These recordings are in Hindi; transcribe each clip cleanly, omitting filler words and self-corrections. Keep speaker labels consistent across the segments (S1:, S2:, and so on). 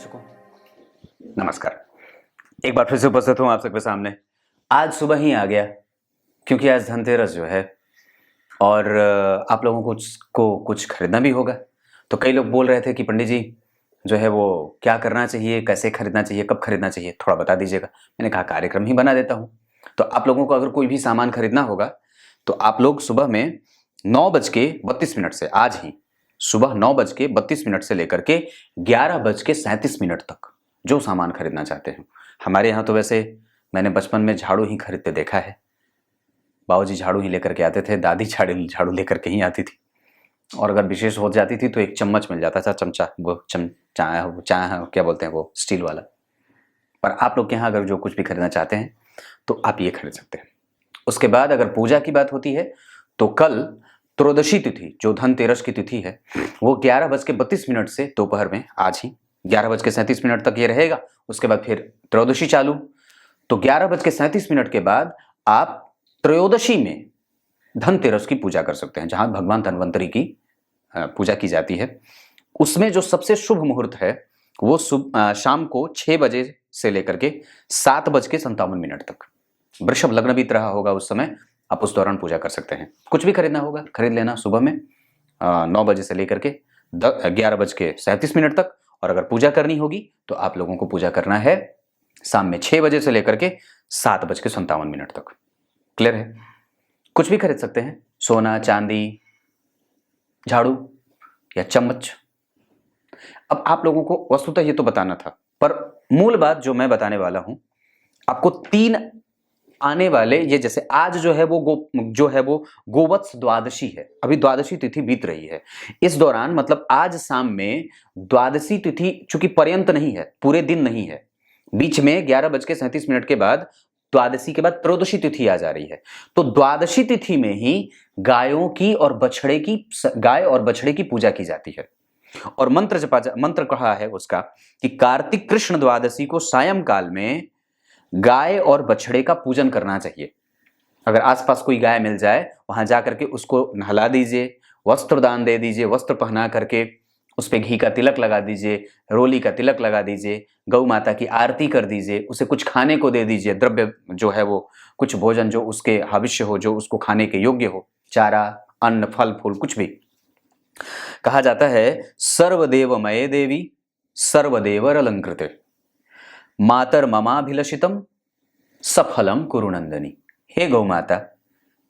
S1: दर्शकों नमस्कार। एक बार फिर से उपस्थित हूं आप सबके सामने। आज सुबह ही आ गया क्योंकि आज धनतेरस जो है और आप लोगों को कुछ खरीदना भी होगा। तो कई लोग बोल रहे थे कि पंडित जी जो है वो क्या करना चाहिए, कैसे खरीदना चाहिए, कब खरीदना चाहिए, थोड़ा बता दीजिएगा। मैंने कहा कार्यक्रम ही बना देता हूँ। तो आप लोगों को अगर कोई भी सामान खरीदना होगा तो आप लोग सुबह में 9:32 से, आज ही सुबह 9:32 से लेकर के 11:37 तक जो सामान खरीदना चाहते हैं। हमारे यहाँ तो वैसे मैंने बचपन में झाड़ू ही खरीदते देखा है। बाबूजी झाड़ू ही लेकर के आते थे, दादी झाड़ू लेकर के ही आती थी, और अगर विशेष हो जाती थी तो एक चम्मच मिल जाता था, चमचा, वो क्या बोलते हैं वो स्टील वाला। पर आप लोग के यहाँ अगर जो कुछ भी खरीदना चाहते हैं तो आप ये खरीद सकते हैं। उसके बाद अगर पूजा की बात होती है तो कल त्रयोदशी तिथि, जो धनतेरस की तिथि है, वो 11:32 से दोपहर में, आज ही 11:37 तक ये रहेगा। उसके बाद फिर त्रयोदशी चालू। तो 11:37 के बाद आप त्रयोदशी में धनतेरस की पूजा कर सकते हैं, जहां भगवान धन्वंतरी की पूजा की जाती है। उसमें जो सबसे शुभ मुहूर्त है वो शाम को 6 बजे से लेकर के 7:57 तक। वृषभ लग्न बीत रहा होगा उस समय, आप उस दौरान पूजा कर सकते हैं। कुछ भी खरीदना होगा खरीद लेना सुबह में 9 बजे से लेकर के 11:37 तक। और अगर पूजा करनी होगी तो आप लोगों को पूजा करना है शाम में 6 बजे से लेकर के 7:57 तक। क्लियर है? कुछ भी खरीद सकते हैं, सोना, चांदी, झाड़ू या चम्मच। अब आप लोगों को वस्तुतः ये तो बताना था, पर मूल बात जो मैं बताने वाला हूं आपको, 3 आने वाले, ये जैसे आज जो है वो गोवत्स द्वादशी है। अभी द्वादशी तिथि बीत रही है। इस दौरान मतलब आज शाम में द्वादशी तिथि चूंकि पर्यंत नहीं है, पूरे दिन नहीं है, बीच में 11:37 के बाद द्वादशी के बाद त्रयोदशी तिथि आ जा रही है। तो द्वादशी तिथि में ही गाय और बछड़े की पूजा की जाती है। और मंत्र कहा है उसका कि कार्तिक कृष्ण द्वादशी को सायंकाल में गाय और बछड़े का पूजन करना चाहिए। अगर आसपास कोई गाय मिल जाए वहां जाकर के उसको नहला दीजिए, वस्त्र दान दे दीजिए, वस्त्र पहना करके उस पे घी का तिलक लगा दीजिए, रोली का तिलक लगा दीजिए, गौ माता की आरती कर दीजिए, उसे कुछ खाने को दे दीजिए, द्रव्य जो है वो कुछ भोजन जो उसके हविष्य हो, जो उसको खाने के योग्य हो, चारा, अन्न, फल फूल, कुछ भी। कहा जाता है सर्वदेवमये देवी सर्वदेवर अलंकृते मातर ममाभिलषितम सफलम कुरुनंदनी। हे गौ माता,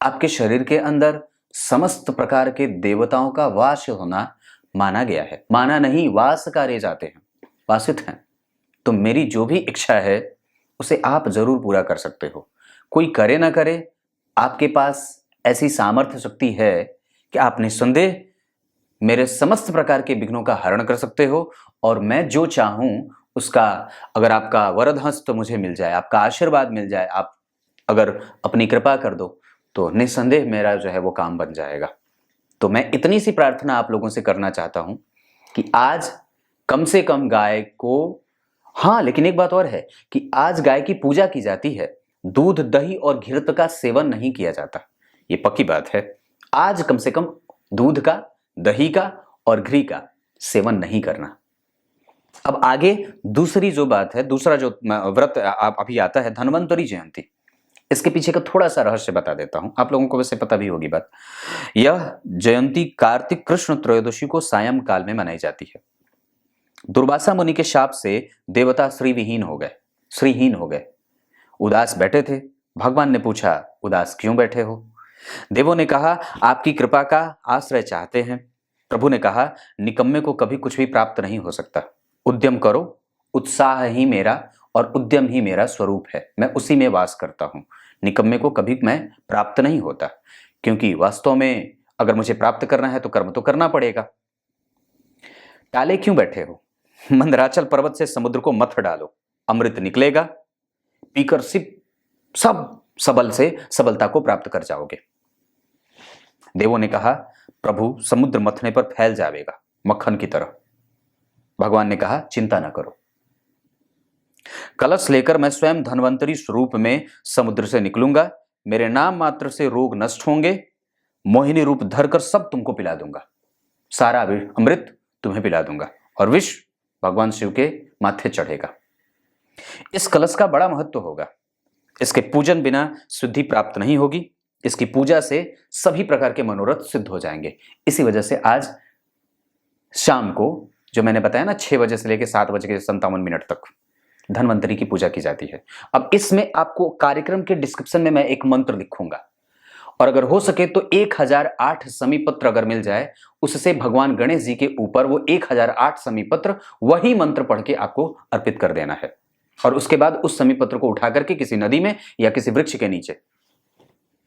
S1: आपके शरीर के अंदर समस्त प्रकार के देवताओं का वास होना माना गया है। माना नहीं, वास करे जाते हैं, वासित हैं। तो मेरी जो भी इच्छा है उसे आप जरूर पूरा कर सकते हो। कोई करे ना करे, आपके पास ऐसी सामर्थ्य शक्ति है कि आप निस्संदेह मेरे समस्त प्रकार के विघ्नों का हरण कर सकते हो। और मैं जो चाहूं उसका, अगर आपका वरद हस्त मुझे मिल जाए, आपका आशीर्वाद मिल जाए, आप अगर अपनी कृपा कर दो, तो निस्संदेह मेरा जो है वो काम बन जाएगा। तो मैं इतनी सी प्रार्थना आप लोगों से करना चाहता हूं कि आज कम से कम गाय को, हाँ लेकिन एक बात और है कि आज गाय की पूजा की जाती है, दूध, दही और घृत का सेवन नहीं किया जाता, ये पक्की बात है। आज कम से कम दूध का, दही का और घी का सेवन नहीं करना। अब आगे दूसरी जो बात है, दूसरा जो व्रत अभी आता है, धन्वंतरी जयंती। इसके पीछे का थोड़ा सा रहस्य बता देता हूं, आप लोगों को वैसे पता भी होगी बात। यह जयंती कार्तिक कृष्ण त्रयोदशी को सायंकाल में मनाई जाती है। दुर्वासा मुनि के शाप से देवता श्रीहीन हो गए, उदास बैठे थे। भगवान ने पूछा, उदास क्यों बैठे हो? देवों ने कहा, आपकी कृपा का आश्रय चाहते हैं। प्रभु ने कहा, निकम्मे को कभी कुछ भी प्राप्त नहीं हो सकता। उद्यम करो, उत्साह ही मेरा और उद्यम ही मेरा स्वरूप है, मैं उसी में वास करता हूं। निकम्मे को कभी मैं प्राप्त नहीं होता, क्योंकि वास्तव में अगर मुझे प्राप्त करना है तो कर्म तो करना पड़ेगा। टाले क्यों बैठे हो? मंदराचल पर्वत से समुद्र को मत डालो, अमृत निकलेगा, पीकर सब सबल से सबलता को प्राप्त कर जाओगे। देवों ने कहा, प्रभु समुद्र मथने पर फैल जाएगा मक्खन की तरह। भगवान ने कहा, चिंता न करो, कलश लेकर मैं स्वयं धन्वंतरी स्वरूप में समुद्र से निकलूंगा। मेरे नाम मात्र से रोग नष्ट होंगे, मोहिनी रूप धरकर सब तुमको पिला दूंगा, सारा अमृत तुम्हें पिला दूंगा और विष भगवान शिव के माथे चढ़ेगा। इस कलश का बड़ा महत्व होगा। इसके पूजन बिना सिद्धि प्राप्त नहीं होगी। इसकी पूजा से सभी प्रकार के मनोरथ सिद्ध हो जाएंगे। इसी वजह से आज शाम को जो मैंने बताया ना 6 बजे से लेकर 7 बजे के 57 मिनट तक धन्वंतरी की पूजा की जाती है। अब इसमें आपको कार्यक्रम के डिस्क्रिप्शन में मैं एक मंत्र लिखूंगा और अगर हो सके तो 1008 समीपत्र अगर मिल जाए, उससे भगवान गणेश जी के ऊपर वो 1008 समीपत्र वही मंत्र पढ़ के आपको अर्पित कर देना है और उसके बाद उस समीपत्र को उठा करके किसी नदी में या किसी वृक्ष के नीचे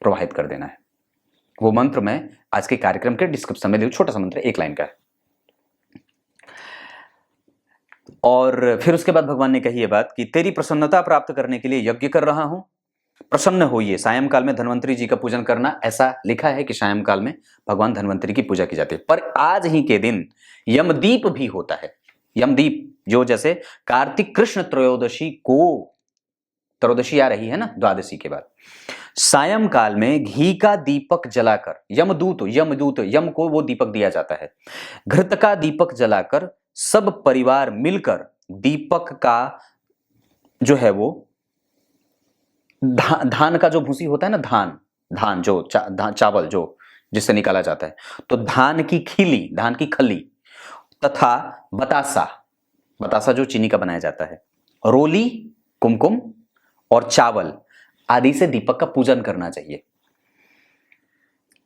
S1: प्रवाहित कर देना है। वो मंत्र मैं आज के कार्यक्रम के डिस्क्रिप्शन में, छोटा सा मंत्र 1 लाइन का है। और फिर उसके बाद भगवान ने कही ये बात कि तेरी प्रसन्नता प्राप्त करने के लिए यज्ञ कर रहा हूं, प्रसन्न होइए। सायंकाल में धन्वंतरी जी का पूजन करना, ऐसा लिखा है कि सायंकाल में भगवान धन्वंतरी की पूजा की जाती है। पर आज ही के दिन यमदीप भी होता है। यमदीप जो जैसे कार्तिक कृष्ण त्रयोदशी को, त्रयोदशी आ रही है ना द्वादशी के बाद, सायंकाल में घी का दीपक जलाकर यमदूत यम को वो दीपक दिया जाता है। घृत का दीपक जलाकर सब परिवार मिलकर दीपक का जो है वो धान का जो भूसी होता है ना, धान जो चावल जो जिससे निकाला जाता है, तो धान की खली तथा बतासा जो चीनी का बनाया जाता है, रोली, कुमकुम और चावल आदि से दीपक का पूजन करना चाहिए।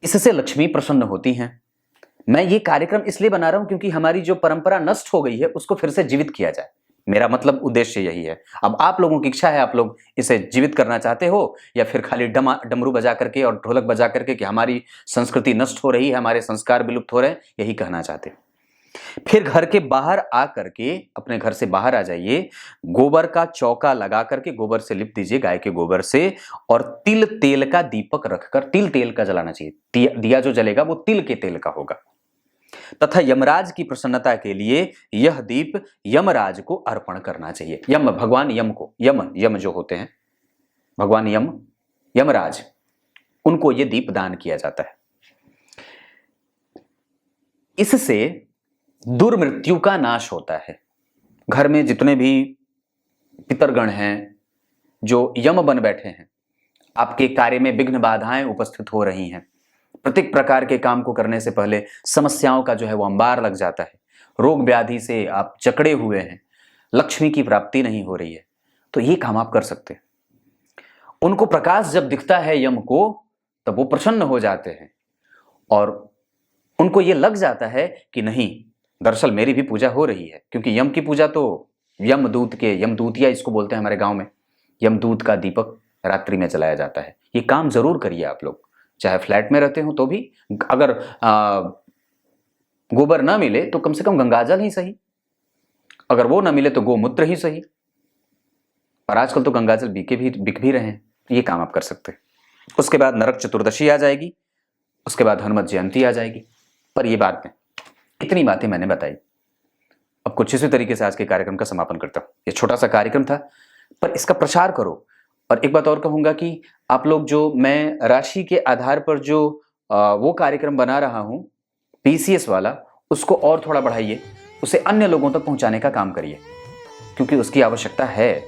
S1: इससे लक्ष्मी प्रसन्न होती हैं। मैं ये कार्यक्रम इसलिए बना रहा हूं क्योंकि हमारी जो परंपरा नष्ट हो गई है उसको फिर से जीवित किया जाए। मेरा मतलब उद्देश्य यही है। अब आप लोगों की इच्छा है, आप लोग इसे जीवित करना चाहते हो या फिर खाली डमरू बजा करके और ढोलक बजा करके कि हमारी संस्कृति नष्ट हो रही है, हमारे संस्कार विलुप्त हो रहे हैं, यही कहना चाहते हैं। फिर घर के बाहर आ करके, अपने घर से बाहर आ जाइए, गोबर का चौका लगा करके गोबर से लिप दीजिए, गाय के गोबर से, और तिल तेल का दीपक रखकर, तिल तेल का जलाना चाहिए। दिया जो जलेगा वो तिल के तेल का होगा। तथा यमराज की प्रसन्नता के लिए यह दीप यमराज को अर्पण करना चाहिए। भगवान यम को, यम जो होते हैं भगवान यमराज, उनको यह दीप दान किया जाता है। इससे दुर्मृत्यु का नाश होता है। घर में जितने भी पितरगण हैं जो यम बन बैठे हैं, आपके कार्य में विघ्न बाधाएं उपस्थित हो रही हैं, प्रत्येक प्रकार के काम को करने से पहले समस्याओं का जो है वो अंबार लग जाता है, रोग व्याधि से आप जकड़े हुए हैं, लक्ष्मी की प्राप्ति नहीं हो रही है, तो ये काम आप कर सकते हैं। उनको प्रकाश जब दिखता है यम को, तब वो प्रसन्न हो जाते हैं और उनको ये लग जाता है कि नहीं, दरअसल मेरी भी पूजा हो रही है। क्योंकि यम की पूजा तो यमदूतिया इसको बोलते हैं हमारे गांव में, यमदूत का दीपक रात्रि में जलाया जाता है। ये काम जरूर करिए आप लोग, चाहे फ्लैट में रहते हो तो भी, अगर गोबर ना मिले तो कम से कम गंगाजल ही सही, अगर वो ना मिले तो गोमूत्र ही सही, और आजकल तो गंगाजल बिक भी रहे हैं, ये काम आप कर सकते हैं। उसके बाद नरक चतुर्दशी आ जाएगी, उसके बाद हनुमत जयंती आ जाएगी। पर ये बात में इतनी बातें मैंने बताई, अब कुछ इसी तरीके से आज के कार्यक्रम का समापन करता हूं। ये छोटा सा कार्यक्रम था, पर इसका प्रचार करो। और एक बात और कहूंगा कि आप लोग, जो मैं राशि के आधार पर जो वो कार्यक्रम बना रहा हूं PCS वाला, उसको और थोड़ा बढ़ाइए, उसे अन्य लोगों तक पहुंचाने का काम करिए, क्योंकि उसकी आवश्यकता है।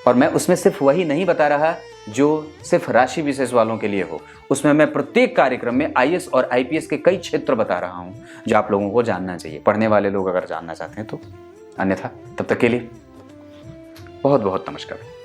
S1: और मैं उसमें सिर्फ वही नहीं बता रहा जो सिर्फ राशि विशेष वालों के लिए हो, उसमें मैं प्रत्येक कार्यक्रम में IAS और IPS के कई क्षेत्र बता रहा हूं जो आप लोगों को जानना चाहिए, पढ़ने वाले लोग अगर जानना चाहते हैं तो। अन्यथा तब तक के लिए बहुत बहुत नमस्कार।